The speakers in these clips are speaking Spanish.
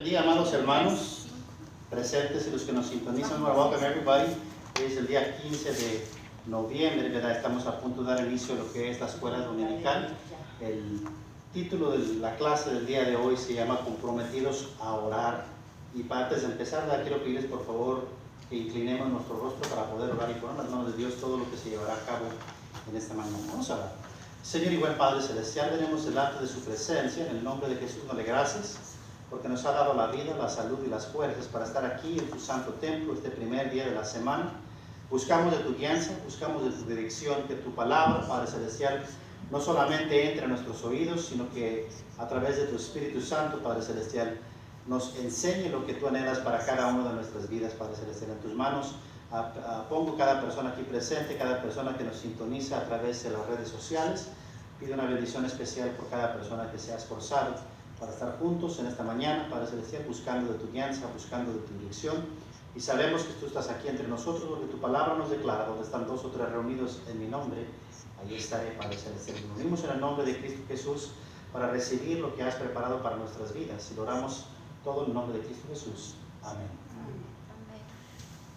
Buen día, amados hermanos presentes y los que nos sintonizan. Welcome everybody. Hoy es el día 15 de noviembre, ¿verdad? Estamos a punto de dar inicio a lo que es la escuela dominical. El título de la clase del día de hoy se llama Comprometidos a orar. Y para antes de empezar, ¿verdad? Quiero pedirles por favor que inclinemos nuestro rostro para poder orar y poner en las manos de Dios todo lo que se llevará a cabo en esta mañana. Vamos a orar. Señor y buen Padre Celestial, venimos delante de su presencia. En el nombre de Jesús, dale gracias porque nos ha dado la vida, la salud y las fuerzas para estar aquí en tu santo templo este primer día de la semana. Buscamos de tu guianza, buscamos de tu dirección, que tu palabra, Padre Celestial, no solamente entre a nuestros oídos, sino que a través de tu Espíritu Santo, Padre Celestial, nos enseñe lo que tú anhelas para cada una de nuestras vidas, Padre Celestial. En tus manos pongo cada persona aquí presente, cada persona que nos sintoniza a través de las redes sociales. Pido una bendición especial por cada persona que se ha esforzado para estar juntos en esta mañana, Padre Celestial, buscando de tu guianza, buscando de tu dirección. Y sabemos que tú estás aquí entre nosotros, porque tu palabra nos declara, donde están dos o tres reunidos en mi nombre, ahí estaré, Padre Celestial. Nos unimos en el nombre de Cristo Jesús para recibir lo que has preparado para nuestras vidas. Y lo oramos todo en el nombre de Cristo Jesús. Amén.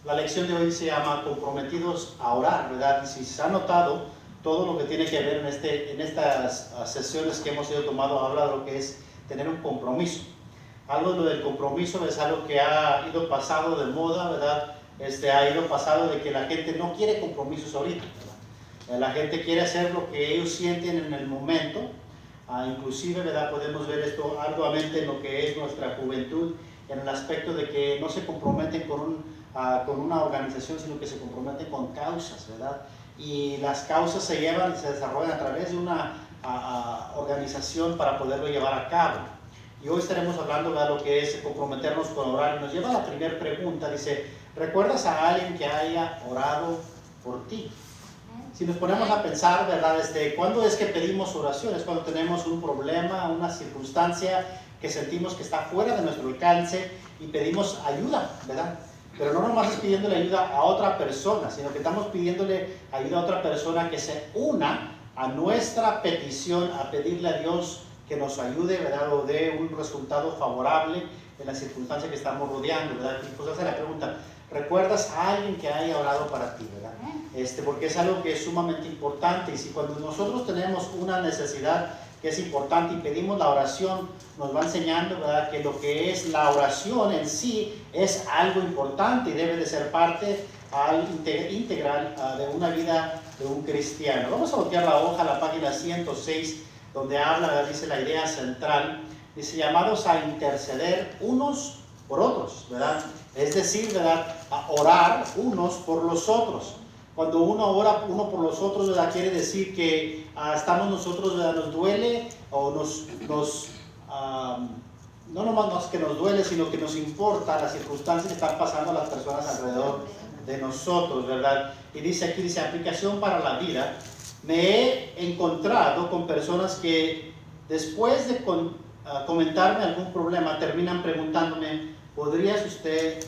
La lección de hoy se llama Comprometidos a orar, ¿verdad? Y si se ha notado, todo lo que tiene que ver en estas sesiones que hemos ido tomando habla de lo que es tener un compromiso. Algo de del compromiso es algo que ha ido pasado de moda, ¿verdad? Ha ido pasado de que la gente no quiere compromisos ahorita, ¿verdad? La gente quiere hacer lo que ellos sienten en el momento. Inclusive, ¿verdad? Podemos ver esto arduamente en lo que es nuestra juventud, en el aspecto de que no se comprometen con una organización, sino que se comprometen con causas, ¿verdad? Y las causas se desarrollan a través de una organización para poderlo llevar a cabo. Y hoy estaremos hablando de lo que es comprometernos con orar. Y nos lleva a la primera pregunta, dice, ¿recuerdas a alguien que haya orado por ti? Si nos ponemos a pensar, ¿verdad? ¿Cuándo es que pedimos oraciones? Cuando tenemos un problema, una circunstancia que sentimos que está fuera de nuestro alcance y pedimos ayuda, ¿verdad? Pero no nomás es pidiéndole ayuda a otra persona, sino que estamos pidiéndole ayuda a otra persona que se una a nuestra petición, a pedirle a Dios que nos ayude, ¿verdad? O dé un resultado favorable en la circunstancia que estamos rodeando, ¿verdad? Y pues hace la pregunta, ¿recuerdas a alguien que haya orado para ti, ¿verdad? Porque es algo que es sumamente importante, y si cuando nosotros tenemos una necesidad que es importante y pedimos la oración, nos va enseñando, ¿verdad?, que lo que es la oración en sí es algo importante y debe de ser parte integral de una vida de un cristiano. Vamos a voltear la hoja a la página 106, donde habla, dice la idea central, dice llamados a interceder unos por otros, ¿verdad? Es decir, ¿verdad?, a orar unos por los otros. Cuando uno ora uno por los otros, ¿verdad?, quiere decir que estamos nosotros, ¿verdad?, nos duele o no nomás que nos duele, sino que nos importa las circunstancias que están pasando a las personas alrededor de nosotros, ¿verdad? Y dice aquí, dice, aplicación para la vida. Me he encontrado con personas que después de comentarme algún problema, terminan preguntándome, ¿podría usted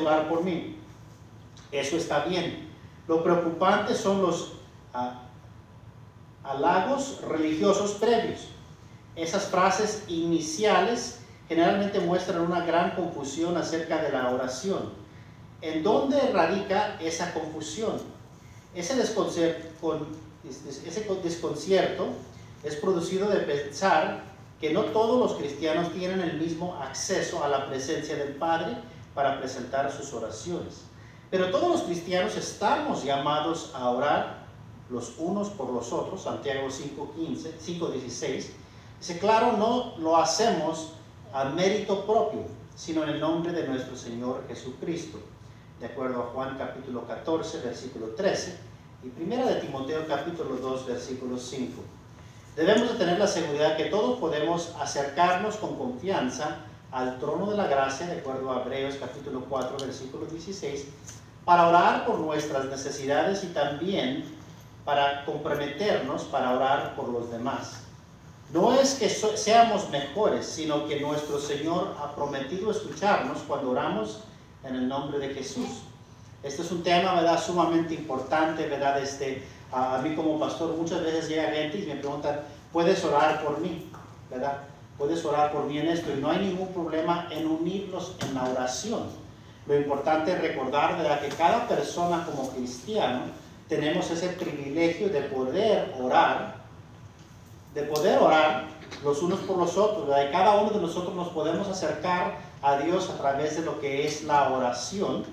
orar por mí? Eso está bien. Lo preocupante son los halagos religiosos previos. Esas frases iniciales generalmente muestran una gran confusión acerca de la oración. ¿En dónde radica esa confusión? Ese desconcierto es producido de pensar que no todos los cristianos tienen el mismo acceso a la presencia del Padre para presentar sus oraciones. Pero todos los cristianos estamos llamados a orar los unos por los otros. Santiago 5:16 dice, claro, no lo hacemos a mérito propio, sino en el nombre de nuestro Señor Jesucristo, de acuerdo a Juan capítulo 14, versículo 13, y primera de Timoteo capítulo 2, versículo 5. Debemos de tener la seguridad que todos podemos acercarnos con confianza al trono de la gracia, de acuerdo a Hebreos capítulo 4, versículo 16, para orar por nuestras necesidades y también para comprometernos para orar por los demás. No es que seamos mejores, sino que nuestro Señor ha prometido escucharnos cuando oramos en el nombre de Jesús. Este es un tema, ¿verdad?, sumamente importante, ¿verdad? A mí como pastor muchas veces llega gente y me preguntan, ¿puedes orar por mí? ¿Verdad? puedes orar por mí en esto, y no hay ningún problema en unirlos en la oración. Lo importante es recordar, ¿verdad?, que cada persona como cristiano tenemos ese privilegio de poder orar los unos por los otros, ¿verdad? Y cada uno de nosotros nos podemos acercar a Dios a través de lo que es la oración,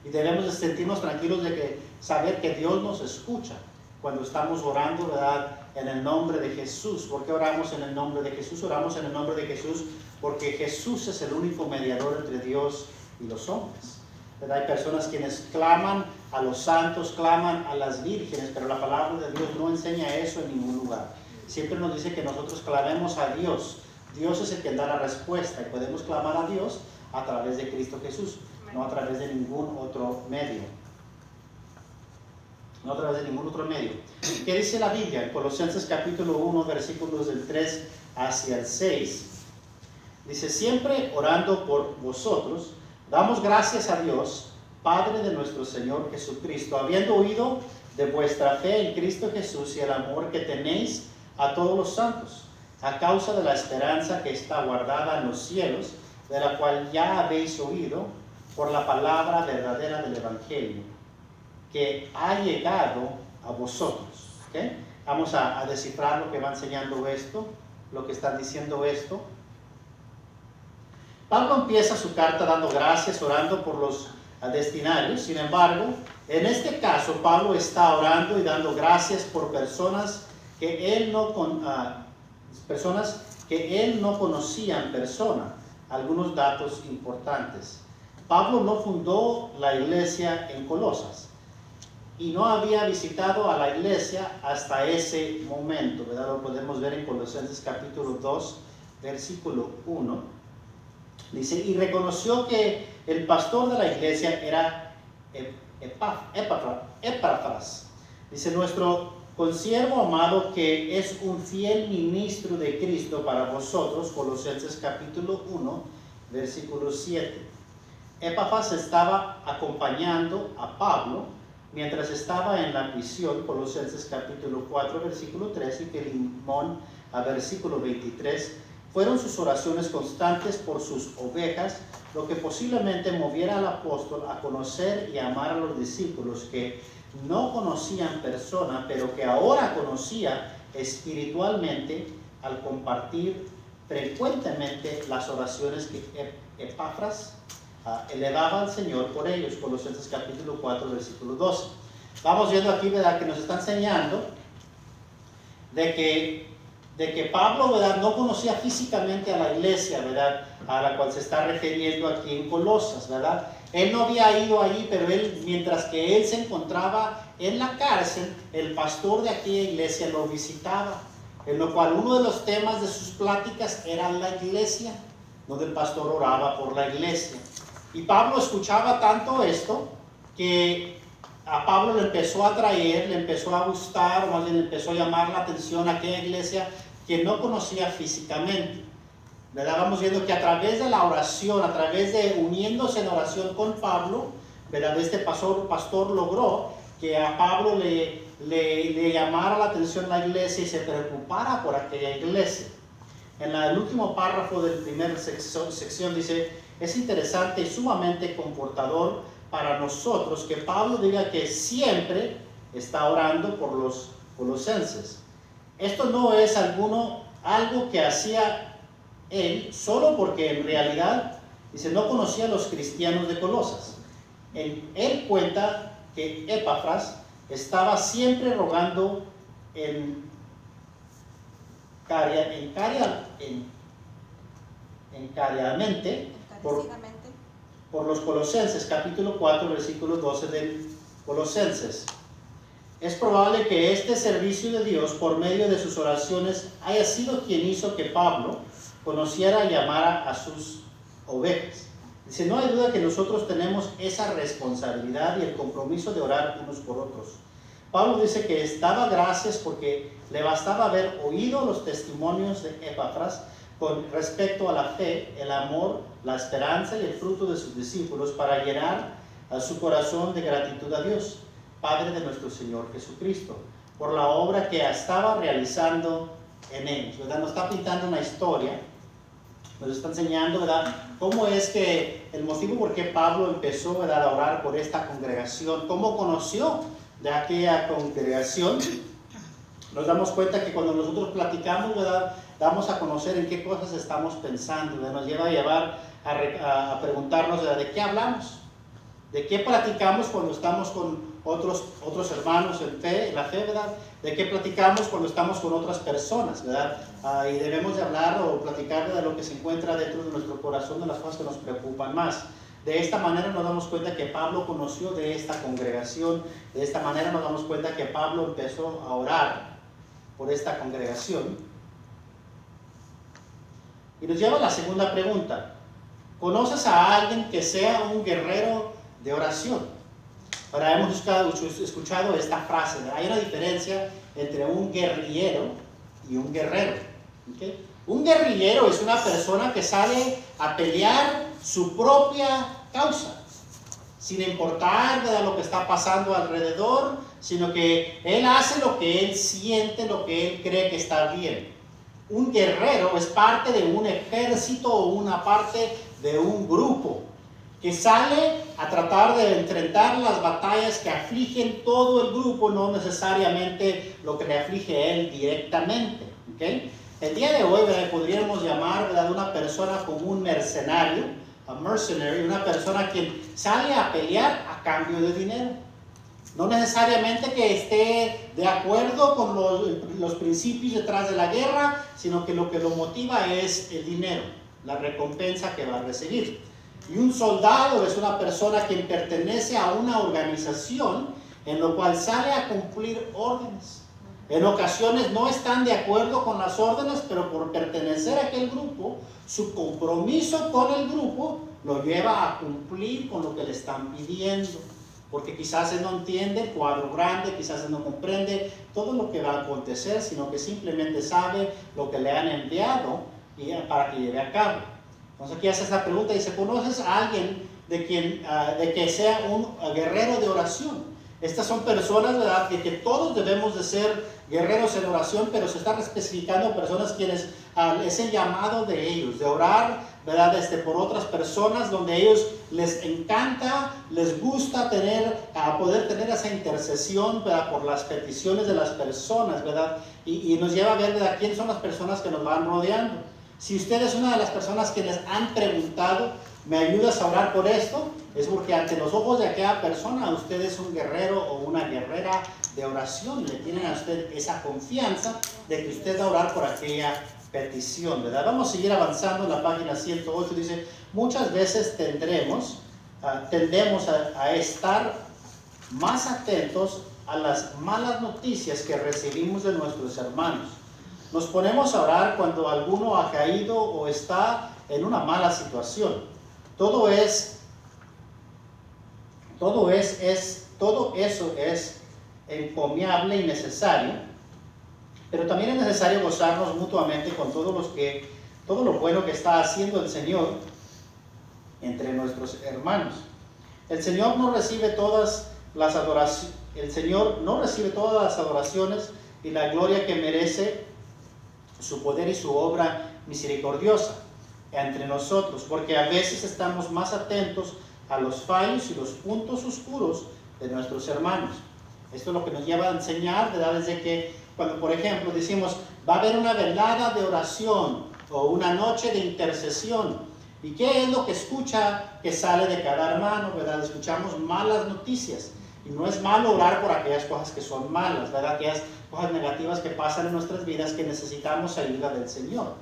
y debemos de sentirnos tranquilos de que saber que Dios nos escucha cuando estamos orando, ¿verdad?, en el nombre de Jesús. ¿Por qué oramos en el nombre de Jesús? Oramos en el nombre de Jesús porque Jesús es el único mediador entre Dios y los hombres, ¿verdad? Hay personas quienes claman a los santos, claman a las vírgenes, pero la palabra de Dios no enseña eso en ningún lugar. Siempre nos dice que nosotros clamemos a Dios. Dios es el que da la respuesta, y podemos clamar a Dios a través de Cristo Jesús, no a través de ningún otro medio. No a través de ningún otro medio. ¿Qué dice la Biblia? En Colosenses capítulo 1, versículos del 3 hacia el 6, dice: siempre orando por vosotros, damos gracias a Dios, Padre de nuestro Señor Jesucristo, habiendo oído de vuestra fe en Cristo Jesús y el amor que tenéis a todos los santos, a causa de la esperanza que está guardada en los cielos, de la cual ya habéis oído por la palabra verdadera del Evangelio, que ha llegado a vosotros. ¿Okay? Vamos a descifrar lo que va enseñando esto, lo que está diciendo esto. Pablo empieza su carta dando gracias, orando por los destinarios. Sin embargo, en este caso, Pablo está orando y dando gracias por personas que él no conocía en persona. Algunos datos importantes. Pablo no fundó la iglesia en Colosas y no había visitado a la iglesia hasta ese momento, ¿verdad? Lo podemos ver en Colosenses capítulo 2, versículo 1. Dice: y reconoció que el pastor de la iglesia era Epafras. Dice: nuestro consiervo amado, que es un fiel ministro de Cristo para vosotros. Colosenses capítulo 1, versículo 7. Epafras estaba acompañando a Pablo mientras estaba en la prisión. Colosenses capítulo 4, versículo 3, y Filemón, a versículo 23. Fueron sus oraciones constantes por sus ovejas, lo que posiblemente moviera al apóstol a conocer y amar a los discípulos que no conocía en persona, pero que ahora conocía espiritualmente, al compartir frecuentemente las oraciones que Epafras elevaba al Señor por ellos. Colosenses capítulo 4, versículo 12. Vamos viendo aquí, ¿verdad?, que nos está enseñando de que Pablo, ¿verdad?, no conocía físicamente a la iglesia, ¿verdad?, a la cual se está refiriendo aquí en Colosas, ¿verdad? Él no había ido allí, pero mientras que él se encontraba en la cárcel, el pastor de aquella iglesia lo visitaba, en lo cual uno de los temas de sus pláticas era la iglesia, donde el pastor oraba por la iglesia. Y Pablo escuchaba tanto esto que a Pablo le empezó a atraer, le empezó a gustar, o más bien le empezó a llamar la atención a aquella iglesia que no conocía físicamente. ¿Verdad? Vamos viendo que a través de la oración, a través de uniéndose en oración con Pablo, ¿verdad?, este pastor logró que a Pablo le llamara la atención la iglesia y se preocupara por aquella iglesia. En el último párrafo de la primera sección dice: es interesante y sumamente confortador para nosotros que Pablo diga que siempre está orando por los colosenses. Esto no es algo que hacía él solo porque en realidad, dice, no conocía a los cristianos de Colosas. Él cuenta que Epafras estaba siempre rogando encarecidamente por los colosenses. Capítulo 4, versículo 12 de Colosenses. Es probable que este servicio de Dios, por medio de sus oraciones, haya sido quien hizo que Pablo conociera y amara a sus ovejas. Dice: no hay duda que nosotros tenemos esa responsabilidad y el compromiso de orar unos por otros. Pablo dice que daba gracias porque le bastaba haber oído los testimonios de Epafras con respecto a la fe, el amor, la esperanza y el fruto de sus discípulos para llenar a su corazón de gratitud a Dios, Padre de nuestro Señor Jesucristo, por la obra que estaba realizando en ellos, ¿verdad? Nos está pintando una historia, nos está enseñando, ¿verdad?, cómo es que el motivo por qué Pablo empezó, ¿verdad?, a orar por esta congregación, cómo conoció de aquella congregación. Nos damos cuenta que cuando nosotros platicamos, ¿verdad?, damos a conocer en qué cosas estamos pensando, ¿verdad? Nos lleva a preguntarnos, ¿verdad?, de qué hablamos, de qué platicamos cuando estamos con otros hermanos en la fe, ¿verdad? De qué platicamos cuando estamos con otras personas, ¿verdad? Y debemos de hablar o platicar de lo que se encuentra dentro de nuestro corazón, de las cosas que nos preocupan más. De esta manera nos damos cuenta que Pablo conoció de esta congregación, de esta manera nos damos cuenta que Pablo empezó a orar por esta congregación. Y nos lleva a la segunda pregunta. ¿Conoces a alguien que sea un guerrero de oración? Ahora hemos escuchado esta frase, ¿verdad? Hay una diferencia entre un guerrillero y un guerrero, ¿okay? Un guerrillero es una persona que sale a pelear su propia causa, sin importar, ¿verdad?, lo que está pasando alrededor, sino que él hace lo que él siente, lo que él cree que está bien. Un guerrero es parte de un ejército o una parte de un grupo que sale a tratar de enfrentar las batallas que afligen todo el grupo, no necesariamente lo que le aflige a él directamente, ¿okay? El día de hoy, ¿verdad?, podríamos llamar, ¿verdad?, una persona como un mercenario, a mercenary, una persona que sale a pelear a cambio de dinero. No necesariamente que esté de acuerdo con los principios detrás de la guerra, sino que lo motiva es el dinero, la recompensa que va a recibir. Y un soldado es una persona que pertenece a una organización en la cual sale a cumplir órdenes. En ocasiones no están de acuerdo con las órdenes, pero por pertenecer a aquel grupo, su compromiso con el grupo lo lleva a cumplir con lo que le están pidiendo. Porque quizás él no entiende el cuadro grande, quizás él no comprende todo lo que va a acontecer, sino que simplemente sabe lo que le han enviado para que lleve a cabo. Entonces aquí hace esta pregunta y dice, ¿conoces a alguien de que sea un guerrero de oración? Estas son personas, ¿verdad?, que todos debemos de ser guerreros en oración, pero se están especificando personas quienes es el llamado de ellos, de orar, ¿verdad?, por otras personas, donde ellos les encanta, les gusta poder tener esa intercesión, ¿verdad?, por las peticiones de las personas, ¿verdad? Y nos lleva a ver, ¿verdad?, quiénes son las personas que nos van rodeando. Si usted es una de las personas que les han preguntado, ¿me ayudas a orar por esto? Es porque ante los ojos de aquella persona, usted es un guerrero o una guerrera de oración. Le tienen a usted esa confianza de que usted va a orar por aquella petición, ¿verdad? Vamos a seguir avanzando en la página 108. Dice, muchas veces tendemos a estar más atentos a las malas noticias que recibimos de nuestros hermanos. Nos ponemos a orar cuando alguno ha caído o está en una mala situación. Todo eso es encomiable y necesario, pero también es necesario gozarnos mutuamente con todo lo bueno que está haciendo el Señor entre nuestros hermanos. El Señor no recibe todas las adoraciones y la gloria que merece su poder y su obra misericordiosa entre nosotros, porque a veces estamos más atentos a los fallos y los puntos oscuros de nuestros hermanos. Esto es lo que nos lleva a enseñar, ¿verdad?, desde que cuando, por ejemplo, decimos, va a haber una velada de oración o una noche de intercesión. ¿Y qué es lo que escucha que sale de cada hermano, ¿verdad? Escuchamos malas noticias. Y no es malo orar por aquellas cosas que son malas, ¿verdad? Aquellas cosas negativas que pasan en nuestras vidas que necesitamos ayuda del Señor.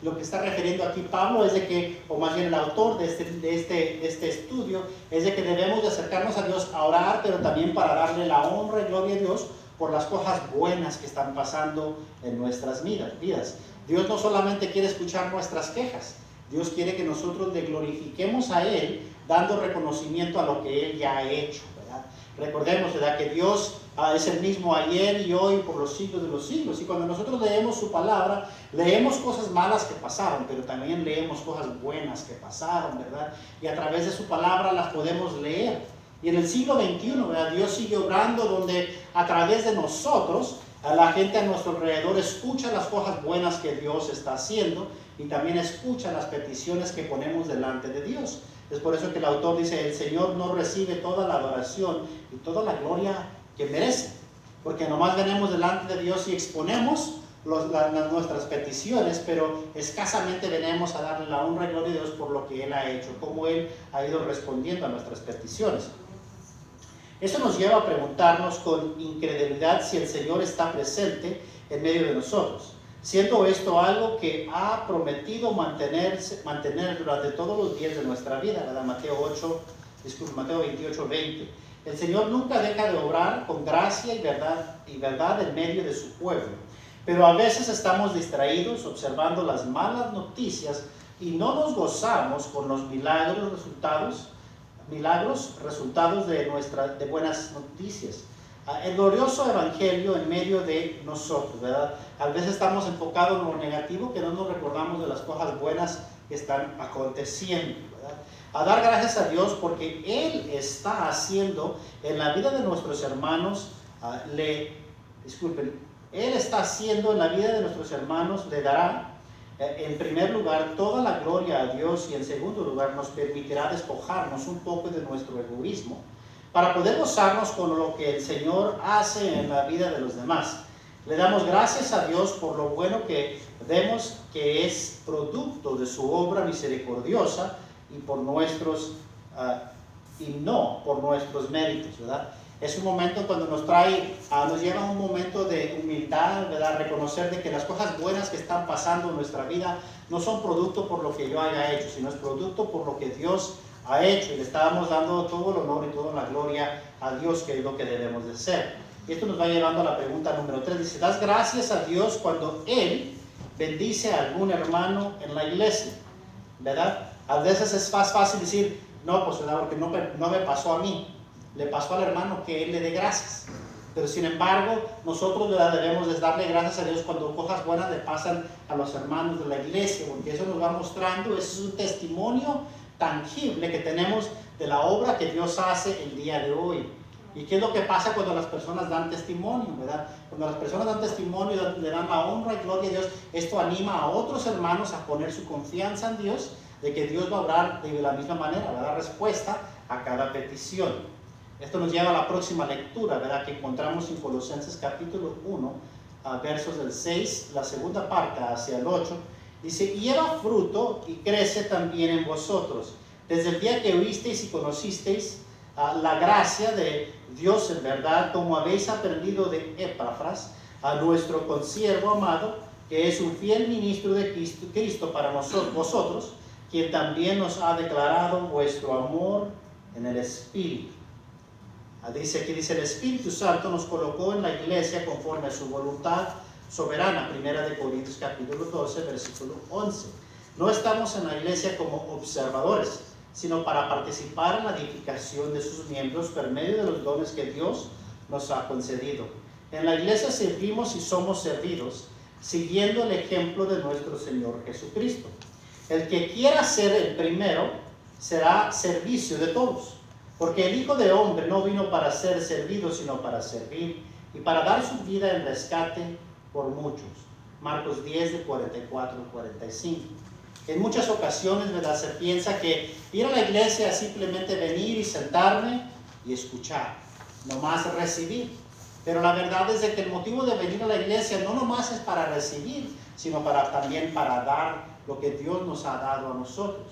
Lo que está refiriendo aquí Pablo es de que, o más bien el autor de este estudio, es de que debemos de acercarnos a Dios a orar, pero también para darle la honra y gloria a Dios por las cosas buenas que están pasando en nuestras vidas. Dios no solamente quiere escuchar nuestras quejas, Dios quiere que nosotros le glorifiquemos a Él, dando reconocimiento a lo que Él ya ha hecho, ¿verdad? Recordemos, ¿verdad?, que Dios es el mismo ayer y hoy por los siglos de los siglos. Y cuando nosotros leemos su palabra, leemos cosas malas que pasaron, pero también leemos cosas buenas que pasaron, ¿verdad? Y a través de su palabra las podemos leer. Y en el siglo XXI, ¿verdad?, Dios sigue obrando donde a través de nosotros A la gente a nuestro alrededor escucha las cosas buenas que Dios está haciendo y también escucha las peticiones que ponemos delante de Dios. Es por eso que el autor dice, el Señor no recibe toda la adoración y toda la gloria que merece, porque nomás venimos delante de Dios y exponemos nuestras peticiones, pero escasamente venimos a darle la honra y gloria a Dios por lo que Él ha hecho, cómo Él ha ido respondiendo a nuestras peticiones. Eso nos lleva a preguntarnos con incredulidad si el Señor está presente en medio de nosotros, siendo esto algo que ha prometido mantener durante todos los días de nuestra vida, ¿verdad? Mateo 28:20. El Señor nunca deja de obrar con gracia y verdad en medio de su pueblo. Pero a veces estamos distraídos observando las malas noticias y no nos gozamos con los milagros resultados de buenas noticias. El glorioso evangelio en medio de nosotros, ¿verdad? A veces estamos enfocados en lo negativo, que no nos recordamos de las cosas buenas que están aconteciendo, ¿verdad? A dar gracias a Dios porque Él está haciendo en la vida de nuestros hermanos, Él está haciendo en la vida de nuestros hermanos, le dará en primer lugar toda la gloria a Dios y en segundo lugar nos permitirá despojarnos un poco de nuestro egoísmo para poder gozarnos con lo que el Señor hace en la vida de los demás. Le damos gracias a Dios por lo bueno que vemos que es producto de su obra misericordiosa y no por nuestros méritos, ¿verdad? Es un momento cuando nos lleva a un momento de humildad, ¿verdad? Reconocer de que las cosas buenas que están pasando en nuestra vida no son producto por lo que yo haya hecho, sino es producto por lo que Dios ha hecho. Y le estábamos dando todo el honor y toda la gloria a Dios, que es lo que debemos de ser. Y esto nos va llevando a la pregunta número 3. Dice, ¿das gracias a Dios cuando Él bendice a algún hermano en la iglesia? ¿Verdad? A veces es más fácil decir, no, pues, ¿verdad? Porque no me pasó a mí. Le pasó al hermano, que Él le dé gracias. Pero sin embargo, nosotros, ¿verdad?, debemos de darle gracias a Dios cuando cosas buenas le pasan a los hermanos de la iglesia, porque eso nos va mostrando, eso es un testimonio tangible que tenemos de la obra que Dios hace el día de hoy. ¿Y qué es lo que pasa cuando las personas dan testimonio, verdad? Cuando las personas dan testimonio, le dan la honra y gloria a Dios, esto anima a otros hermanos a poner su confianza en Dios, de que Dios va a obrar de la misma manera, va a dar respuesta a cada petición. Esto nos lleva a la próxima lectura, ¿verdad?, que encontramos en Colosenses capítulo 1, versos del 6, la segunda parte hacia el 8. Dice, y lleva fruto y crece también en vosotros, desde el día que oísteis y conocisteis la gracia de Dios en verdad, como habéis aprendido de Epafras, a nuestro consiervo amado, que es un fiel ministro de Cristo para vosotros, quien también nos ha declarado vuestro amor en el Espíritu. Dice el Espíritu Santo nos colocó en la iglesia conforme a su voluntad soberana. Primera de Corintios capítulo 12, versículo 11. No estamos en la iglesia como observadores, sino para participar en la edificación de sus miembros por medio de los dones que Dios nos ha concedido. En la iglesia servimos y somos servidos, siguiendo el ejemplo de nuestro Señor Jesucristo. El que quiera ser el primero será servicio de todos. Porque el Hijo de Hombre no vino para ser servido, sino para servir y para dar su vida en rescate por muchos. Marcos 10, de 44 al 45. En muchas ocasiones, ¿verdad?, se piensa que ir a la iglesia es simplemente venir y sentarme y escuchar, nomás recibir. Pero la verdad es de que el motivo de venir a la iglesia no nomás es para recibir, sino también para dar lo que Dios nos ha dado a nosotros.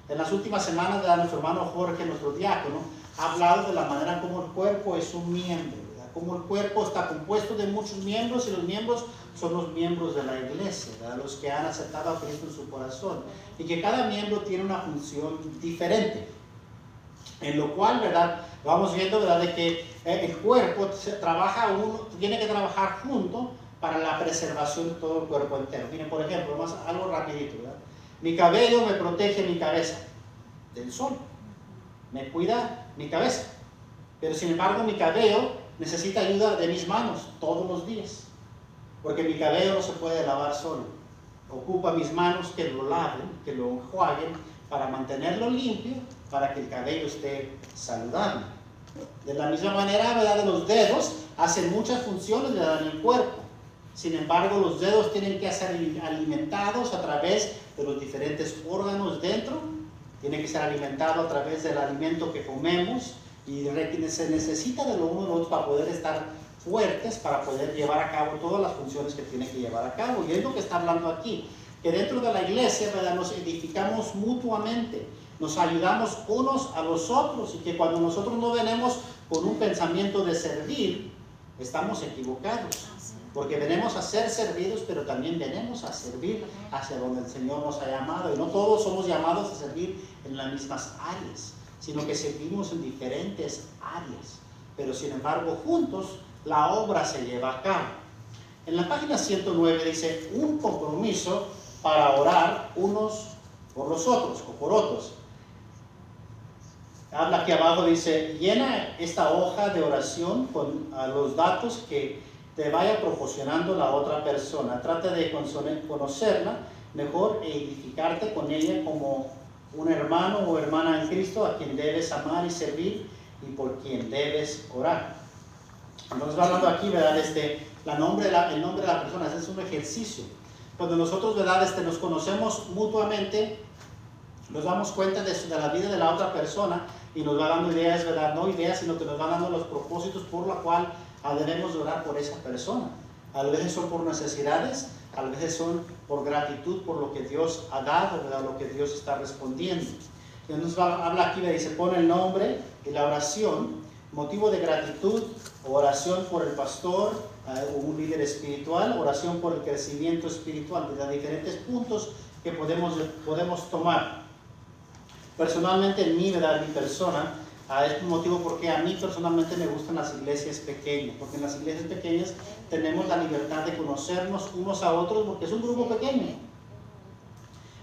En las últimas semanas, nuestro hermano Jorge, nuestro diácono, ha hablado de la manera como el cuerpo es un miembro, ¿verdad? Como el cuerpo está compuesto de muchos miembros y los miembros son los miembros de la iglesia, ¿verdad?, los que han aceptado a Cristo en su corazón, y que cada miembro tiene una función diferente, en lo cual, ¿verdad?, vamos viendo, ¿verdad?, de que el cuerpo tiene que trabajar junto para la preservación de todo el cuerpo entero. Miren, por ejemplo, algo rapidito, ¿verdad? Mi cabello me protege mi cabeza del sol, me cuida mi cabeza, pero sin embargo mi cabello necesita ayuda de mis manos todos los días, porque mi cabello no se puede lavar solo, ocupa mis manos que lo laven, que lo enjuaguen para mantenerlo limpio, para que el cabello esté saludable. De la misma manera, ¿verdad? Los dedos hacen muchas funciones, ¿verdad?, en el cuerpo. Sin embargo, los dedos tienen que ser alimentados a través de los diferentes órganos dentro. Tienen que ser alimentados a través del alimento que comemos. Y se necesita de lo uno y lo otro para poder estar fuertes, para poder llevar a cabo todas las funciones que tienen que llevar a cabo. Y es lo que está hablando aquí. Que dentro de la iglesia, ¿verdad?, nos edificamos mutuamente. Nos ayudamos unos a los otros. Y que cuando nosotros no venimos con un pensamiento de servir, estamos equivocados. Porque venimos a ser servidos, pero también venimos a servir hacia donde el Señor nos ha llamado. Y no todos somos llamados a servir en las mismas áreas, sino que servimos en diferentes áreas. Pero sin embargo, juntos la obra se lleva a cabo. En la página 109 dice, un compromiso para orar unos por los otros o por otros. Habla aquí abajo, dice, llena esta hoja de oración con los datos que te vaya proporcionando la otra persona. Trata de conocerla mejor e edificarte con ella como un hermano o hermana en Cristo a quien debes amar y servir y por quien debes orar. Entonces va hablando aquí, ¿verdad? El nombre de la persona, es un ejercicio. Cuando nosotros, ¿verdad?, nos conocemos mutuamente, nos damos cuenta de la vida de la otra persona y nos va dando ideas, ¿verdad? No ideas, sino que nos va dando los propósitos por los cuales debemos orar por esa persona. A veces son por necesidades, a veces son por gratitud por lo que Dios ha dado, ¿verdad?, lo que Dios está respondiendo. Entonces habla aquí, me dice, pone el nombre y la oración, motivo de gratitud, oración por el pastor, un líder espiritual, oración por el crecimiento espiritual, de diferentes puntos que podemos tomar. Personalmente en mí, ¿verdad?, mi persona, es un motivo porque a mí personalmente me gustan las iglesias pequeñas, porque en las iglesias pequeñas tenemos la libertad de conocernos unos a otros porque es un grupo pequeño.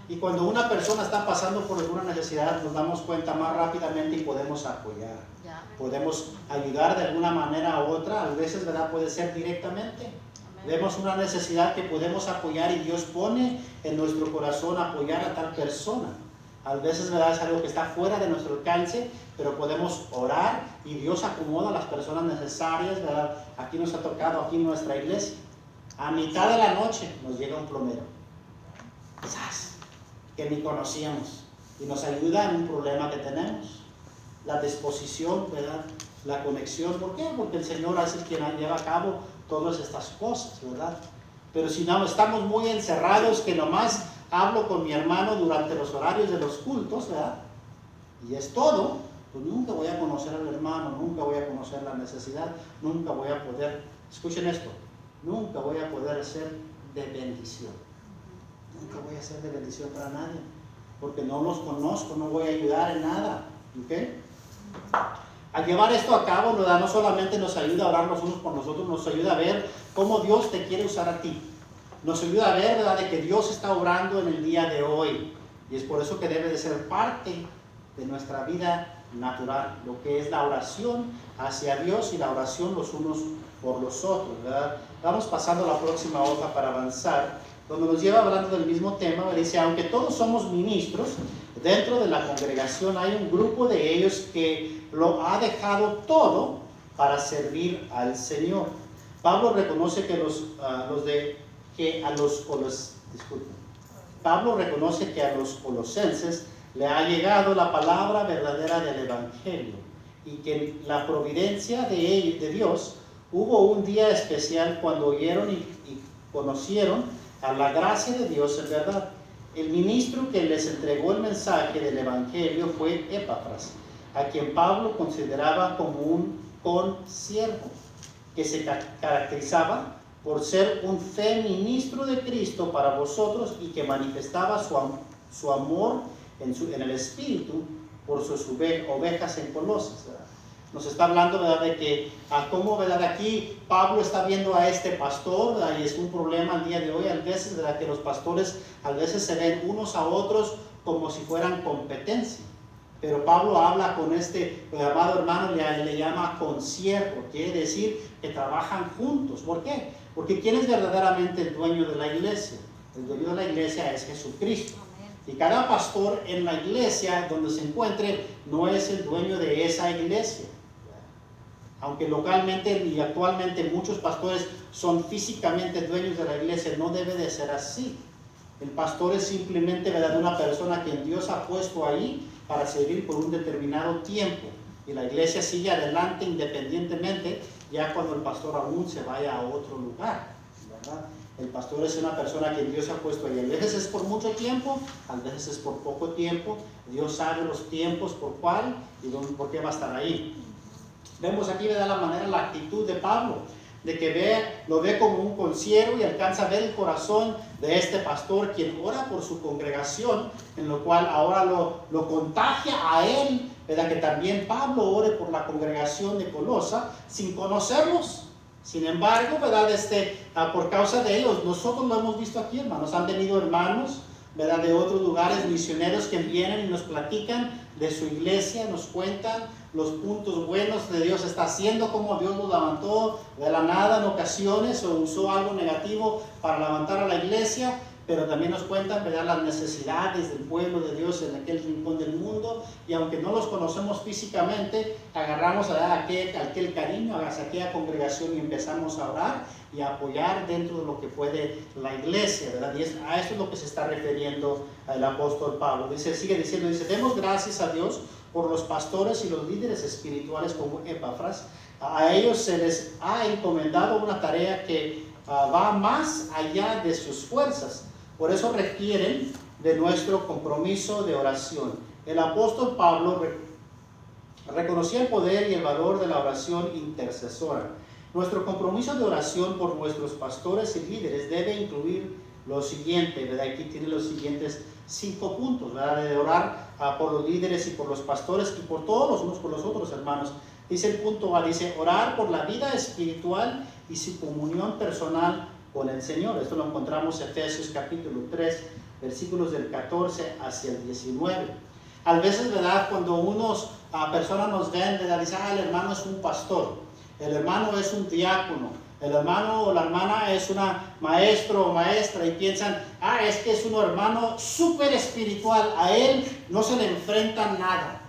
Y cuando una persona está pasando por alguna necesidad, nos damos cuenta más rápidamente y podemos apoyar. Podemos ayudar de alguna manera u otra, a veces, ¿verdad?, puede ser directamente. Vemos una necesidad que podemos apoyar y Dios pone en nuestro corazón apoyar a tal persona. A veces, ¿verdad?, es algo que está fuera de nuestro alcance, pero podemos orar y Dios acomoda a las personas necesarias, ¿verdad? Aquí nos ha tocado, aquí en nuestra iglesia. A mitad de la noche nos llega un plomero, quizás, que ni conocíamos, y nos ayuda en un problema que tenemos. La disposición, ¿verdad?, la conexión. ¿Por qué? Porque el Señor es el quien lleva a cabo todas estas cosas, ¿verdad? Pero si no, estamos muy encerrados, que nomás hablo con mi hermano durante los horarios de los cultos, ¿verdad?, y es todo, pues nunca voy a conocer al hermano, nunca voy a conocer la necesidad, nunca voy a poder, escuchen esto, nunca voy a poder ser de bendición. Nunca voy a ser de bendición para nadie, porque no los conozco, no voy a ayudar en nada, ¿ok? Al llevar esto a cabo, no solamente nos ayuda a orar los unos por nosotros, nos ayuda a ver cómo Dios te quiere usar a ti. Nos ayuda a ver, ¿verdad?, de que Dios está obrando en el día de hoy. Y es por eso que debe de ser parte de nuestra vida natural, lo que es la oración hacia Dios y la oración los unos por los otros, ¿verdad? Vamos pasando a la próxima hoja para avanzar, donde nos lleva hablando del mismo tema. Dice, aunque todos somos ministros, dentro de la congregación hay un grupo de ellos que lo ha dejado todo para servir al Señor. Pablo reconoce que Pablo reconoce que a los colosenses le ha llegado la palabra verdadera del Evangelio y que en la providencia de Dios hubo un día especial cuando oyeron y conocieron a la gracia de Dios en verdad. El ministro que les entregó el mensaje del Evangelio fue Epafras, a quien Pablo consideraba como un consiervo, que se caracterizaba por ser un ministro de Cristo para vosotros y que manifestaba su amor en el Espíritu por sus ovejas en Colosas, ¿verdad? Nos está hablando, ¿verdad?, de que cómo, ¿verdad?, aquí Pablo está viendo a este pastor, ¿verdad?, y es un problema al día de hoy, a veces, ¿verdad?, que los pastores a veces se ven unos a otros como si fueran competencia. Pero Pablo habla con amado hermano, le llama consiervo, quiere decir que trabajan juntos. ¿Por qué? Porque ¿quién es verdaderamente el dueño de la iglesia? El dueño de la iglesia es Jesucristo. Y cada pastor en la iglesia donde se encuentre no es el dueño de esa iglesia. Aunque localmente y actualmente muchos pastores son físicamente dueños de la iglesia, no debe de ser así. El pastor es simplemente, ¿verdad?, una persona que Dios ha puesto ahí para servir por un determinado tiempo. Y la iglesia sigue adelante independientemente, ya cuando el pastor aún se vaya a otro lugar, ¿verdad? El pastor es una persona que Dios ha puesto ahí. A veces es por mucho tiempo, a veces es por poco tiempo. Dios sabe los tiempos por cuál y por qué va a estar ahí. Vemos aquí, ¿verdad?, la manera, la actitud de Pablo, de que lo ve como un consiervo y alcanza a ver el corazón de este pastor, quien ora por su congregación, en lo cual ahora lo contagia a él, ¿verdad?, que también Pablo ore por la congregación de Colosa, sin conocerlos. Sin embargo, ¿verdad?, por causa de ellos, nosotros lo hemos visto aquí, hermanos, han venido hermanos, ¿verdad?, de otros lugares, misioneros, que vienen y nos platican de su iglesia, nos cuentan los puntos buenos que Dios está haciendo, cómo Dios los levantó de la nada en ocasiones o usó algo negativo para levantar a la iglesia, pero también nos cuentan, ¿verdad?, las necesidades del pueblo de Dios en aquel rincón del mundo, y aunque no los conocemos físicamente, agarramos aquel cariño hacia aquella congregación y empezamos a orar y a apoyar dentro de lo que puede la iglesia, ¿verdad? Y a esto es lo que se está refiriendo el apóstol Pablo. Sigue diciendo, demos gracias a Dios por los pastores y los líderes espirituales como Epafras. A ellos se les ha encomendado una tarea que va más allá de sus fuerzas. Por eso requieren de nuestro compromiso de oración. El apóstol Pablo reconocía el poder y el valor de la oración intercesora. Nuestro compromiso de oración por nuestros pastores y líderes debe incluir lo siguiente, ¿verdad? Aquí tiene los siguientes 5 puntos, ¿verdad? De orar por los líderes y por los pastores y por todos los unos por los otros, hermanos. Dice el punto A, dice orar por la vida espiritual y su comunión personal con el Señor. Esto lo encontramos en Efesios capítulo 3, versículos del 14 hacia el 19. A veces, ¿verdad?, cuando personas nos ven, ¿verdad?, dicen, el hermano es un pastor, el hermano es un diácono, el hermano o la hermana es una maestro o maestra, y piensan, es que es un hermano súper espiritual, a él no se le enfrenta nada.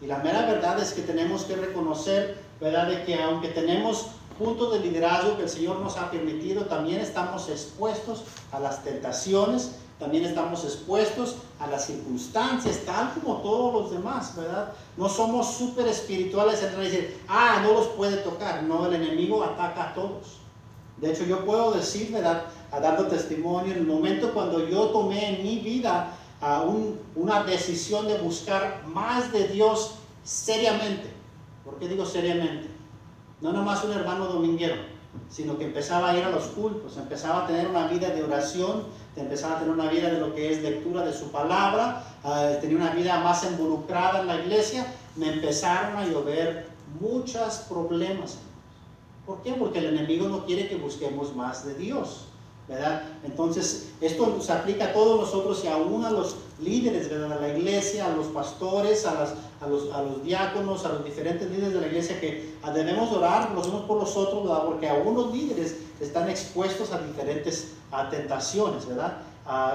Y la mera verdad es que tenemos que reconocer, ¿verdad?, de que aunque tenemos puntos de liderazgo que el Señor nos ha permitido, también estamos expuestos a las tentaciones, también estamos expuestos a las circunstancias, tal como todos los demás, ¿verdad? No somos súper espirituales en decir, no los puede tocar. No, el enemigo ataca a todos. De hecho, yo puedo decir, ¿verdad?, dando testimonio, en el momento cuando yo tomé en mi vida una decisión de buscar más de Dios seriamente. ¿Por qué digo seriamente? No nomás un hermano dominguero, sino que empezaba a ir a los cultos, empezaba a tener una vida de oración, empezaba a tener una vida de lo que es lectura de su palabra, tenía una vida más involucrada en la iglesia, me empezaron a llover muchos problemas. ¿Por qué? Porque el enemigo no quiere que busquemos más de Dios, ¿verdad? Entonces, esto se aplica a todos nosotros y aún a los líderes, ¿verdad?, de la iglesia, a los pastores, a los diáconos, a los diferentes líderes de la iglesia, que debemos orar los unos por los otros, ¿verdad?, porque aún los líderes están expuestos a diferentes tentaciones, ¿verdad?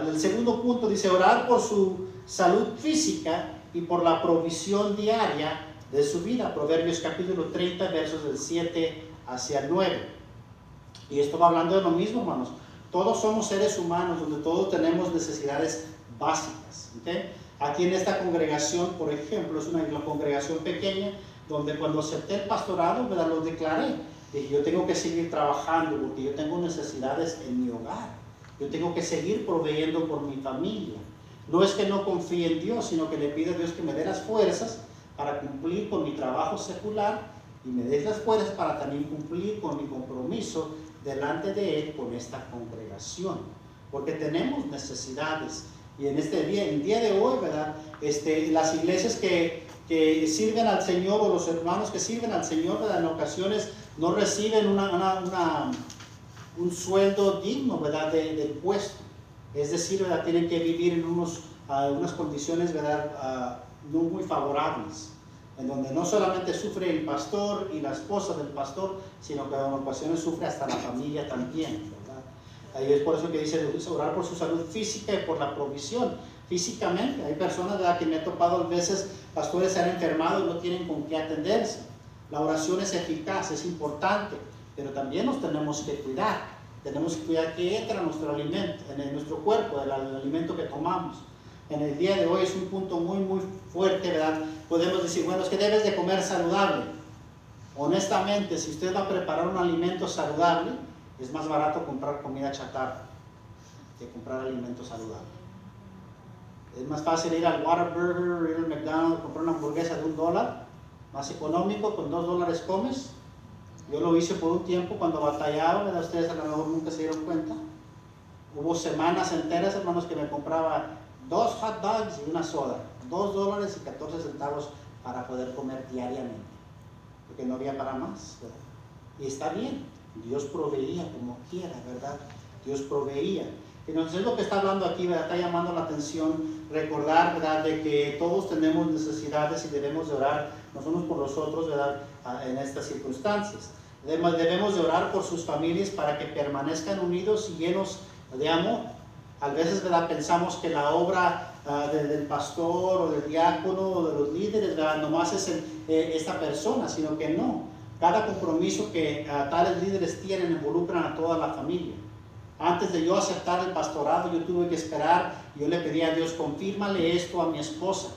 El segundo punto dice orar por su salud física y por la provisión diaria de su vida. Proverbios capítulo 30, versos del 7 hacia el 9. Y esto va hablando de lo mismo, hermanos. Todos somos seres humanos donde todos tenemos necesidades básicas, ¿okay? Aquí en esta congregación, por ejemplo, es una congregación pequeña donde cuando acepté el pastorado, ¿verdad?, lo declaré. Dije, yo tengo que seguir trabajando porque yo tengo necesidades en mi hogar. Yo tengo que seguir proveyendo por mi familia. No es que no confíe en Dios, sino que le pido a Dios que me dé las fuerzas para cumplir con mi trabajo secular y me dé las fuerzas para también cumplir con mi compromiso delante de Él con esta congregación. Porque tenemos necesidades. Y en el día de hoy, ¿verdad?, las iglesias que sirven al Señor, o los hermanos que sirven al Señor, ¿verdad?, en ocasiones no reciben un sueldo digno, ¿verdad?, del puesto. Es decir, ¿verdad?, tienen que vivir en unas condiciones, ¿verdad?, no muy favorables, en donde no solamente sufre el pastor y la esposa del pastor, sino que en ocasiones sufre hasta la familia también, ¿verdad? Ahí es por eso que dice orar por su salud física y por la provisión. Físicamente, hay personas, ¿verdad?, que me he topado a veces, pastores se han enfermado y no tienen con qué atenderse. La oración es eficaz, es importante, pero también nos tenemos que cuidar. Tenemos que cuidar que entra nuestro alimento, en nuestro cuerpo, el alimento que tomamos. En el día de hoy es un punto muy, muy fuerte, ¿verdad? Podemos decir, bueno, es que debes de comer saludable. Honestamente, si usted va a preparar un alimento saludable, es más barato comprar comida chatarra que comprar alimento saludable. Es más fácil ir al Whataburger, ir al McDonald's, comprar una hamburguesa de $1, más económico, con $2 comes. Yo lo hice por un tiempo cuando batallaba, ¿verdad? Ustedes a lo mejor nunca se dieron cuenta. Hubo semanas enteras, hermanos, que me compraba 2 hot dogs y una soda, $2.14 para poder comer diariamente, porque no había para más, ¿verdad? Y está bien, Dios proveía como quiera, ¿verdad? Dios proveía. Entonces es lo que está hablando aquí, ¿verdad? Está llamando la atención, recordar, ¿verdad?, de que todos tenemos necesidades y debemos de orar los unos por los otros, ¿verdad?, en estas circunstancias. Debemos de orar por sus familias para que permanezcan unidos y llenos de amor. A veces, ¿verdad?, pensamos que la obra del pastor o del diácono o de los líderes, ¿verdad?, nomás es esta persona, sino que no. Cada compromiso que tales líderes tienen involucran a toda la familia. Antes de yo aceptar el pastorado, yo tuve que esperar. Yo le pedí a Dios, confírmale esto a mi esposa,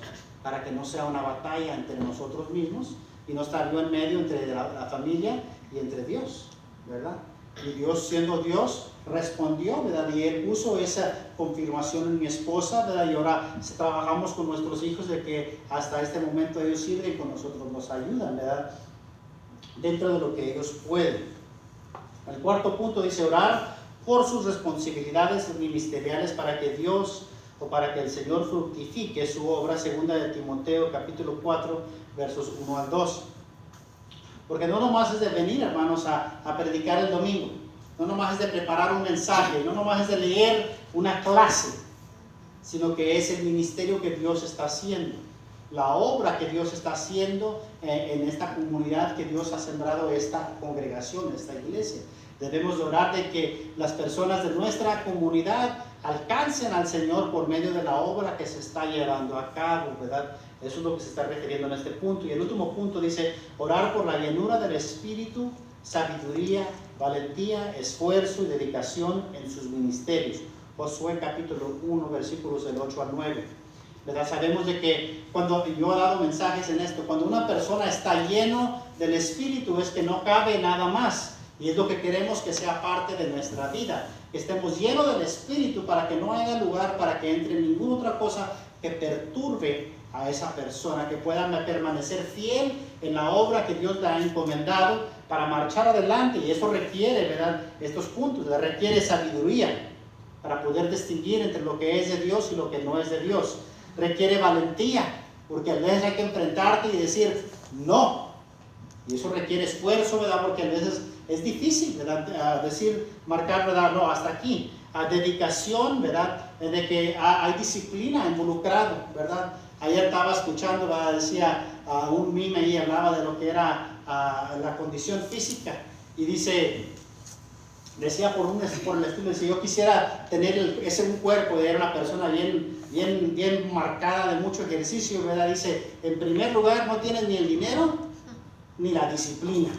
para que no sea una batalla entre nosotros mismos y no estar yo en medio entre la familia y entre Dios, ¿verdad? Y Dios, siendo Dios, respondió, ¿verdad? Y Él puso esa confirmación en mi esposa, ¿verdad? Y ahora trabajamos con nuestros hijos de que hasta este momento ellos sirven y con nosotros nos ayudan, ¿verdad?, dentro de lo que ellos pueden. El cuarto punto dice orar por sus responsabilidades ministeriales para que Dios o para que el Señor fructifique su obra, segunda de Timoteo capítulo 4 versos 1 al 2. Porque no nomás es de venir, hermanos, a predicar el domingo, no nomás es de preparar un mensaje, no nomás es de leer una clase, sino que es el ministerio que Dios está haciendo, la obra que Dios está haciendo en esta comunidad que Dios ha sembrado, esta congregación, esta iglesia. Debemos orar de que las personas de nuestra comunidad alcancen al Señor por medio de la obra que se está llevando a cabo, ¿verdad? Eso es lo que se está refiriendo en este punto. Y el último punto dice, orar por la llenura del Espíritu, sabiduría, valentía, esfuerzo y dedicación en sus ministerios. Josué capítulo 1, versículos del 8 al 9. ¿Verdad? Sabemos de que cuando yo he dado mensajes en esto, cuando una persona está lleno del Espíritu es que no cabe nada más. Y es lo que queremos que sea parte de nuestra vida, que estemos llenos del Espíritu para que no haya lugar para que entre ninguna otra cosa que perturbe a esa persona, que pueda permanecer fiel en la obra que Dios le ha encomendado para marchar adelante. Y eso requiere, ¿verdad?, estos puntos, requiere sabiduría para poder distinguir entre lo que es de Dios y lo que no es de Dios. Requiere valentía, porque a veces hay que enfrentarte y decir no. Y eso requiere esfuerzo, ¿verdad?, porque a veces es difícil, ¿verdad?, marcar, ¿verdad?, no, hasta aquí. Dedicación, ¿verdad?, de que hay disciplina involucrado, ¿verdad? Ayer estaba escuchando, ¿verdad?, decía un meme ahí, hablaba de lo que era la condición física. Y decía por el estilo, dice, yo quisiera tener un cuerpo de una persona bien marcada, de mucho ejercicio, ¿verdad? Dice, en primer lugar, no tienes ni el dinero ni la disciplina,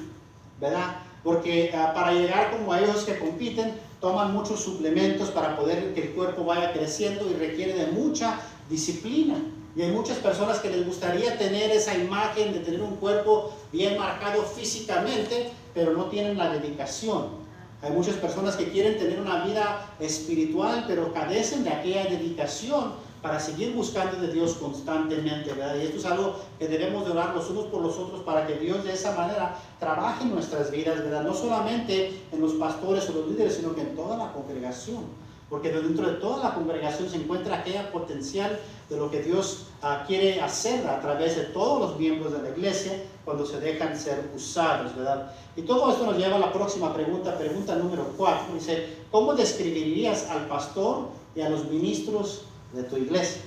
¿verdad? Porque para llegar como a ellos que compiten, toman muchos suplementos para poder que el cuerpo vaya creciendo y requiere de mucha disciplina. Y hay muchas personas que les gustaría tener esa imagen de tener un cuerpo bien marcado físicamente, pero no tienen la dedicación. Hay muchas personas que quieren tener una vida espiritual, pero carecen de aquella dedicación para seguir buscando de Dios constantemente, ¿verdad? Y esto es algo que debemos de orar los unos por los otros para que Dios de esa manera trabaje en nuestras vidas, ¿verdad? No solamente en los pastores o los líderes, sino que en toda la congregación. Porque dentro de toda la congregación se encuentra aquella potencial de lo que Dios quiere hacer a través de todos los miembros de la iglesia cuando se dejan ser usados, ¿verdad? Y todo esto nos lleva a la próxima pregunta, pregunta número 4. Dice, ¿cómo describirías al pastor y a los ministros de tu iglesia?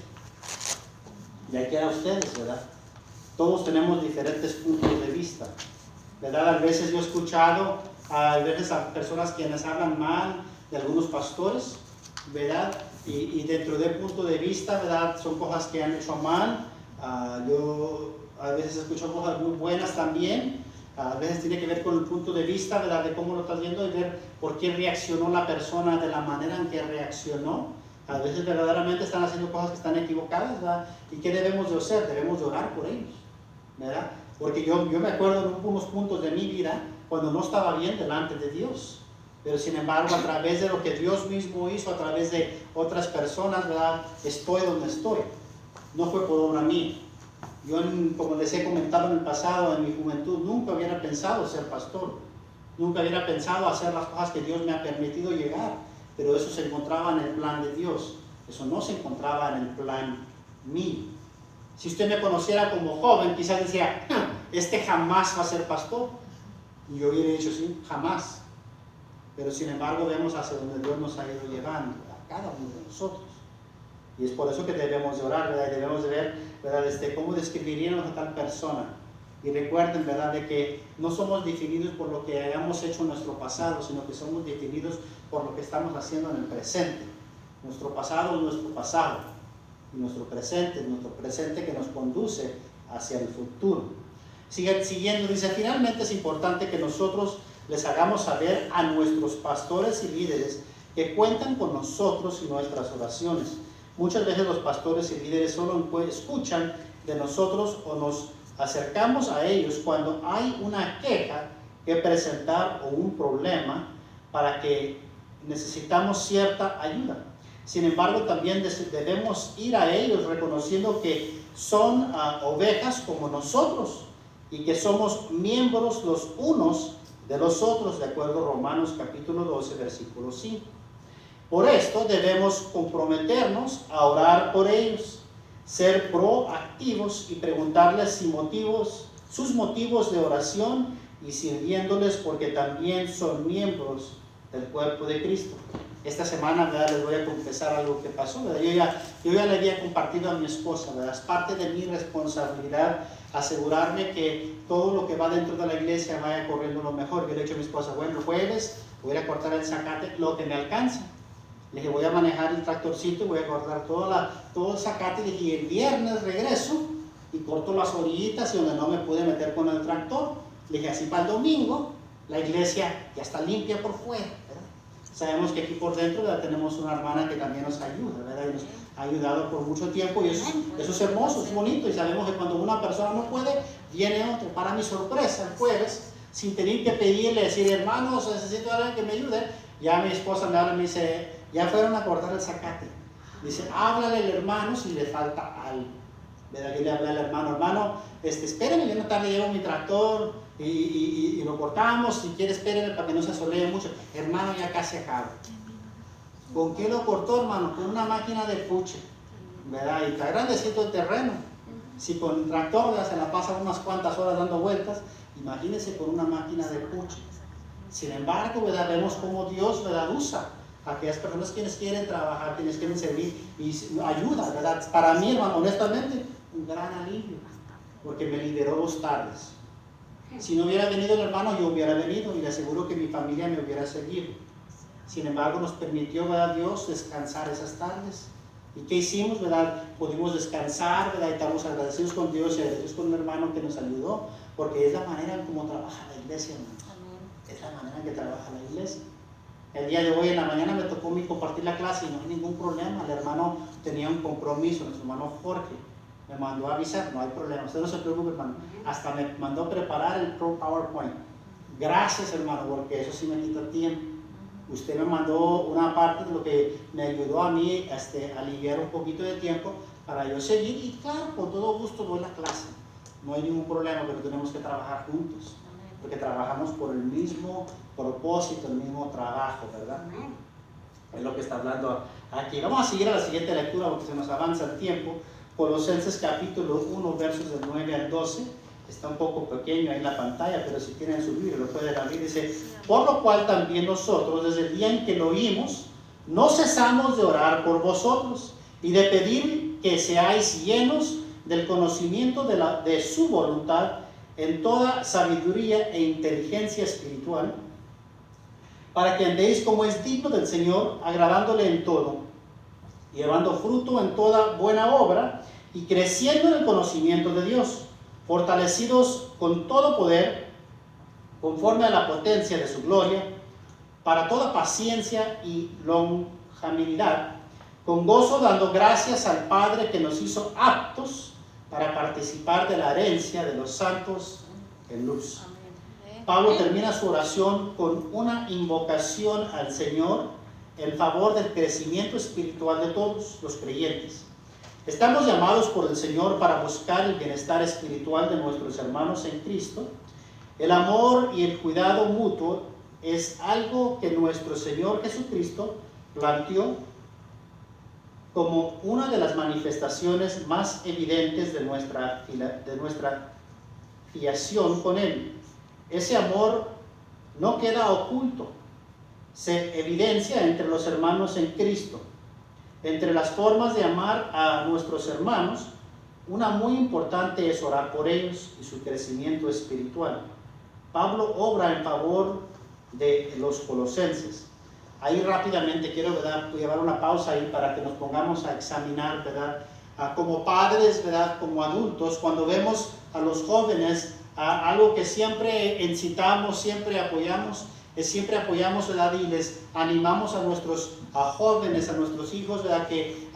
Y ahí queda ustedes, ¿verdad? Todos tenemos diferentes puntos de vista, ¿verdad? A veces yo he escuchado a veces a personas quienes hablan mal de algunos pastores, ¿verdad? Y dentro del punto de vista, ¿verdad?, son cosas que han hecho mal. Yo a veces escucho cosas muy buenas también, A veces tiene que ver con el punto de vista, ¿verdad?, de cómo lo estás viendo y ver por qué reaccionó la persona de la manera en que reaccionó. A veces verdaderamente están haciendo cosas que están equivocadas, ¿verdad? ¿Y qué debemos de hacer? Debemos de orar por ellos, ¿verdad? Porque yo me acuerdo en unos puntos de mi vida cuando no estaba bien delante de Dios. Pero sin embargo, a través de lo que Dios mismo hizo, a través de otras personas, ¿verdad?, estoy donde estoy. No fue por obra mía. Yo, como les he comentado en el pasado, en mi juventud, nunca hubiera pensado ser pastor. Nunca hubiera pensado hacer las cosas que Dios me ha permitido llegar. Pero eso se encontraba en el plan de Dios. Eso no se encontraba en el plan mío. Si usted me conociera como joven, quizás decía, este jamás va a ser pastor. Y yo hubiera dicho, sí, jamás. Pero sin embargo, vemos hacia donde Dios nos ha ido llevando, a cada uno de nosotros. Y es por eso que debemos de orar, ¿verdad? Y debemos de ver, ¿verdad?, cómo describiríamos a tal persona. Y recuerden, ¿verdad?, de que no somos definidos por lo que hayamos hecho en nuestro pasado, sino que somos definidos por lo que estamos haciendo en el presente. Nuestro pasado es nuestro pasado. Y nuestro presente es nuestro presente que nos conduce hacia el futuro. Siguiendo, dice, finalmente es importante que nosotros les hagamos saber a nuestros pastores y líderes que cuentan con nosotros y nuestras oraciones. Muchas veces los pastores y líderes solo escuchan de nosotros o nos acercamos a ellos cuando hay una queja que presentar o un problema para que necesitamos cierta ayuda. Sin embargo, también debemos ir a ellos reconociendo que son ovejas como nosotros y que somos miembros los unos de los otros, de acuerdo a Romanos capítulo 12, versículo 5. Por esto debemos comprometernos a orar por ellos, ser proactivos y preguntarles sus motivos de oración y sirviéndoles porque también son miembros del cuerpo de Cristo. Esta semana, ¿verdad?, les voy a confesar algo que pasó, ¿verdad? Yo ya le había compartido a mi esposa, ¿verdad? Es parte de mi responsabilidad asegurarme que todo lo que va dentro de la iglesia vaya corriendo lo mejor. Yo le he dicho a mi esposa, bueno, el jueves voy a cortar el zacate, lo que me alcance. Le dije, voy a manejar el tractorcito, voy a cortar todo el zacate. Le dije, y el viernes regreso y corto las orillitas y donde no me pude meter con el tractor. Le dije, así para el domingo, la iglesia ya está limpia por fuera, ¿verdad? Sabemos que aquí por dentro, ¿verdad?, tenemos una hermana que también nos ayuda, ¿verdad? Y nos ha ayudado por mucho tiempo y eso es hermoso, es bonito. Y sabemos que cuando una persona no puede, viene otro. Para mi sorpresa, el jueves, sin tener que pedirle, decir, hermanos, necesito a alguien que me ayude, ya mi esposa me habla y me dice, ya fueron a cortar el zacate. Dice, háblale al hermano si le falta algo. ¿Verdad? Yo le hablé al hermano, espérenme, yo no tarde, llevo mi tractor y lo cortamos, si quiere espérenme para que no se asolee mucho. Hermano, ya casi acabo. ¿Con qué lo cortó, hermano? Con una máquina de puche, ¿verdad? Y está grandecito el terreno. Si con el tractor, ¿verdad?, se la pasa unas cuantas horas dando vueltas, imagínense con una máquina de puche. Sin embargo, ¿verdad?, vemos cómo Dios, ¿verdad?, usa a aquellas personas quienes quieren trabajar, quienes quieren servir y ayuda, ¿verdad? Para mí, hermano, honestamente, un gran alivio, porque me liberó 2 tardes. Si no hubiera venido el hermano, yo hubiera venido y le aseguro que mi familia me hubiera seguido. Sin embargo, nos permitió, ¿verdad?, Dios descansar esas tardes. ¿Y qué hicimos, verdad? Pudimos descansar, ¿verdad? Y estamos agradecidos con Dios y agradecidos con un hermano que nos ayudó, porque es la manera en cómo trabaja la iglesia, hermano. Es la manera en que trabaja la iglesia. El día de hoy en la mañana me tocó compartir la clase y no hay ningún problema. El hermano tenía un compromiso, nuestro hermano Jorge me mandó a avisar, no hay problema, usted no se preocupe, hermano. Hasta me mandó preparar el PowerPoint. Gracias, hermano, porque eso sí me quita tiempo. Usted me mandó una parte de lo que me ayudó a mí a aliviar un poquito de tiempo para yo seguir y claro, con todo gusto doy la clase. No hay ningún problema, pero tenemos que trabajar juntos, porque trabajamos por el mismo propósito, el mismo trabajo, ¿verdad? Es lo que está hablando aquí. Vamos a seguir a la siguiente lectura porque se nos avanza el tiempo. Colosenses capítulo 1, versos del 9 al 12. Está un poco pequeño ahí en la pantalla, pero si tienen su Biblia lo pueden abrir. Dice, por lo cual también nosotros, desde el día en que lo oímos, no cesamos de orar por vosotros y de pedir que seáis llenos del conocimiento de su voluntad en toda sabiduría e inteligencia espiritual, para que andéis como es digno del Señor, agradándole en todo, llevando fruto en toda buena obra y creciendo en el conocimiento de Dios, fortalecidos con todo poder conforme a la potencia de su gloria, para toda paciencia y longanimidad, con gozo dando gracias al Padre que nos hizo aptos para participar de la herencia de los santos en luz. Pablo termina su oración con una invocación al Señor en favor del crecimiento espiritual de todos los creyentes. Estamos llamados por el Señor para buscar el bienestar espiritual de nuestros hermanos en Cristo. El amor y el cuidado mutuo es algo que nuestro Señor Jesucristo planteó como una de las manifestaciones más evidentes de nuestra filiación con Él. Ese amor no queda oculto, se evidencia entre los hermanos en Cristo. Entre las formas de amar a nuestros hermanos, una muy importante es orar por ellos y su crecimiento espiritual. Pablo obra en favor de los colosenses. Ahí rápidamente quiero, ¿verdad?, llevar una pausa ahí para que nos pongamos a examinar, ¿verdad?, como padres, ¿verdad?, como adultos, cuando vemos a los jóvenes, algo que siempre incitamos, siempre apoyamos, ¿verdad?, y les animamos a nuestros jóvenes, a nuestros hijos, ¿verdad?, que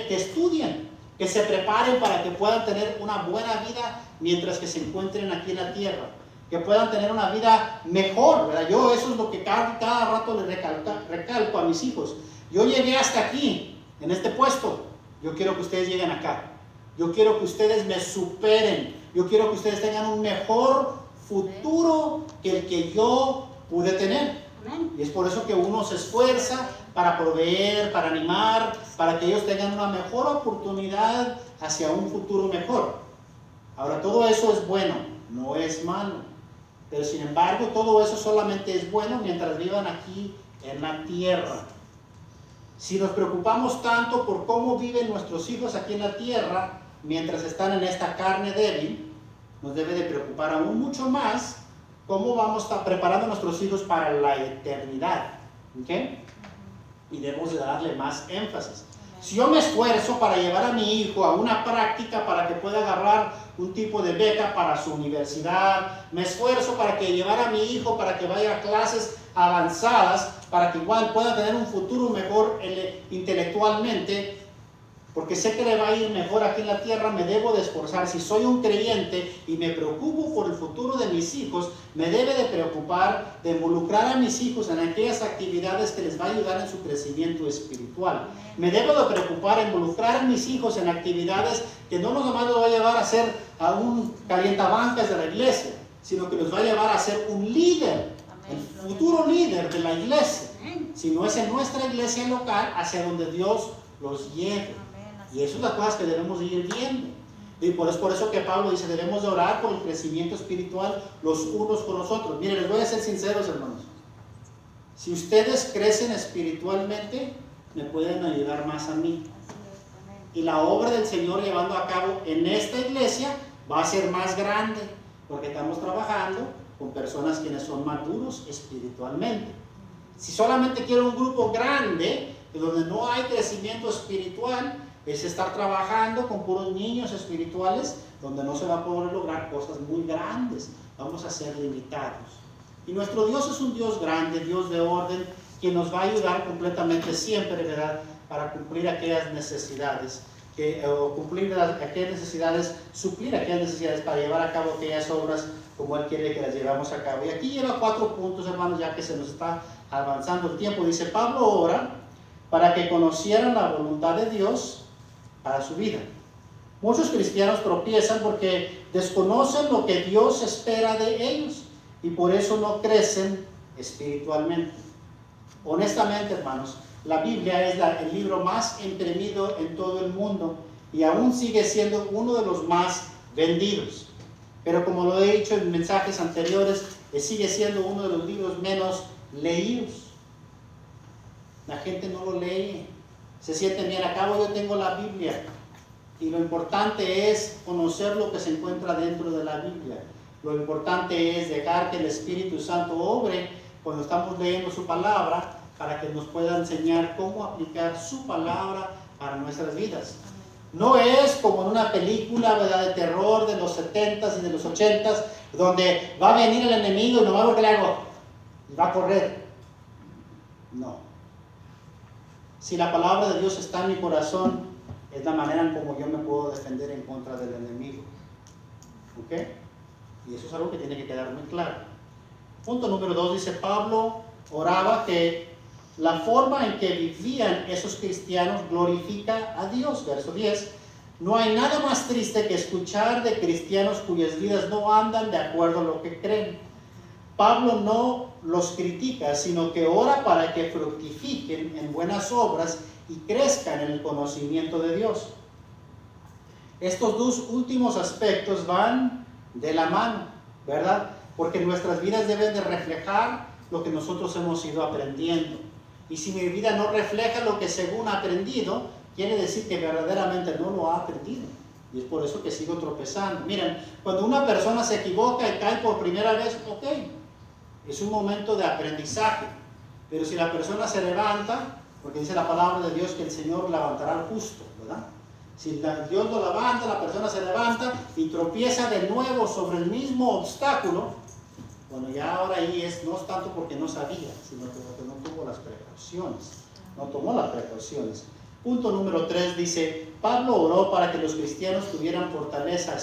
estudien, que se preparen para que puedan tener una buena vida mientras que se encuentren aquí en la tierra, que puedan tener una vida mejor, ¿verdad? Yo eso es lo que cada rato les recalco a mis hijos. Yo llegué hasta aquí, en este puesto, yo quiero que ustedes lleguen acá. Yo quiero que ustedes me superen. Yo quiero que ustedes tengan un mejor futuro que el que yo pude tener. Y es por eso que uno se esfuerza para proveer, para animar, para que ellos tengan una mejor oportunidad hacia un futuro mejor. Ahora, todo eso es bueno, no es malo. Pero sin embargo, todo eso solamente es bueno mientras vivan aquí en la tierra. Si nos preocupamos tanto por cómo viven nuestros hijos aquí en la tierra, mientras están en esta carne débil, nos debe de preocupar aún mucho más cómo vamos a estar preparando a nuestros hijos para la eternidad. ¿Okay? Y debemos de darle más énfasis. Si yo me esfuerzo para llevar a mi hijo a una práctica para que pueda agarrar un tipo de beca para su universidad, me esfuerzo para que llevar a mi hijo para que vaya a clases avanzadas, para que igual pueda tener un futuro mejor intelectualmente, porque sé que le va a ir mejor aquí en la tierra, me debo de esforzar. Si soy un creyente y me preocupo por el futuro de mis hijos, me debe de preocupar de involucrar a mis hijos en aquellas actividades que les va a ayudar en su crecimiento espiritual. Me debo de preocupar en involucrar a mis hijos en actividades que no nomás los va a llevar a ser a un calientabancas de la iglesia, sino que los va a llevar a ser un líder, el futuro líder de la iglesia. Si no es en nuestra iglesia local, hacia donde Dios los lleve. Y eso es las cosas que debemos de ir viendo. Y es por eso que Pablo dice, debemos de orar por el crecimiento espiritual los unos con los otros. Miren, les voy a ser sinceros, hermanos. Si ustedes crecen espiritualmente, me pueden ayudar más a mí. Y la obra del Señor llevando a cabo en esta iglesia va a ser más grande, porque estamos trabajando con personas quienes son maduros espiritualmente. Si solamente quiero un grupo grande, donde no hay crecimiento espiritual, es estar trabajando con puros niños espirituales, donde no se va a poder lograr cosas muy grandes. Vamos a ser limitados. Y nuestro Dios es un Dios grande, Dios de orden, que nos va a ayudar completamente siempre, ¿verdad?, para cumplir aquellas necesidades, suplir aquellas necesidades para llevar a cabo aquellas obras como Él quiere que las llevamos a cabo. Y aquí lleva 4 puntos, hermanos, ya que se nos está avanzando el tiempo. Dice, Pablo ora para que conocieran la voluntad de Dios para su vida. Muchos cristianos tropiezan porque desconocen lo que Dios espera de ellos y por eso no crecen espiritualmente. Honestamente, hermanos, la Biblia es el libro más imprimido en todo el mundo y aún sigue siendo uno de los más vendidos. Pero como lo he dicho en mensajes anteriores, sigue siendo uno de los libros menos leídos. La gente no lo lee. Se sienten bien, acabo yo tengo la Biblia. Y lo importante es conocer lo que se encuentra dentro de la Biblia. Lo importante es dejar que el Espíritu Santo obre cuando estamos leyendo su palabra, para que nos pueda enseñar cómo aplicar su palabra para nuestras vidas. No es como en una película, ¿verdad?, de terror de los 70s y de los 80s, donde va a venir el enemigo y nomás lo que le hago, y va a correr. No. Si la palabra de Dios está en mi corazón, es la manera en como yo me puedo defender en contra del enemigo. ¿Ok? Y eso es algo que tiene que quedar muy claro. Punto número 2, dice Pablo oraba que la forma en que vivían esos cristianos glorifica a Dios. Verso 10. No hay nada más triste que escuchar de cristianos cuyas vidas no andan de acuerdo a lo que creen. Pablo no los critica, sino que ora para que fructifiquen en buenas obras y crezcan en el conocimiento de Dios. Estos dos últimos aspectos van de la mano, ¿verdad? Porque nuestras vidas deben de reflejar lo que nosotros hemos ido aprendiendo. Y si mi vida no refleja lo que según ha aprendido, quiere decir que verdaderamente no lo ha aprendido. Y es por eso que sigo tropezando. Miren, cuando una persona se equivoca y cae por primera vez, ok, es un momento de aprendizaje. Pero si la persona se levanta, porque dice la palabra de Dios que el Señor levantará al justo, ¿verdad? Si Dios lo levanta, la persona se levanta y tropieza de nuevo sobre el mismo obstáculo, bueno, ya ahora ahí no es tanto porque no sabía, sino porque no tuvo las precauciones, no tomó las precauciones. Punto número 3 dice, Pablo oró para que los cristianos tuvieran fortaleza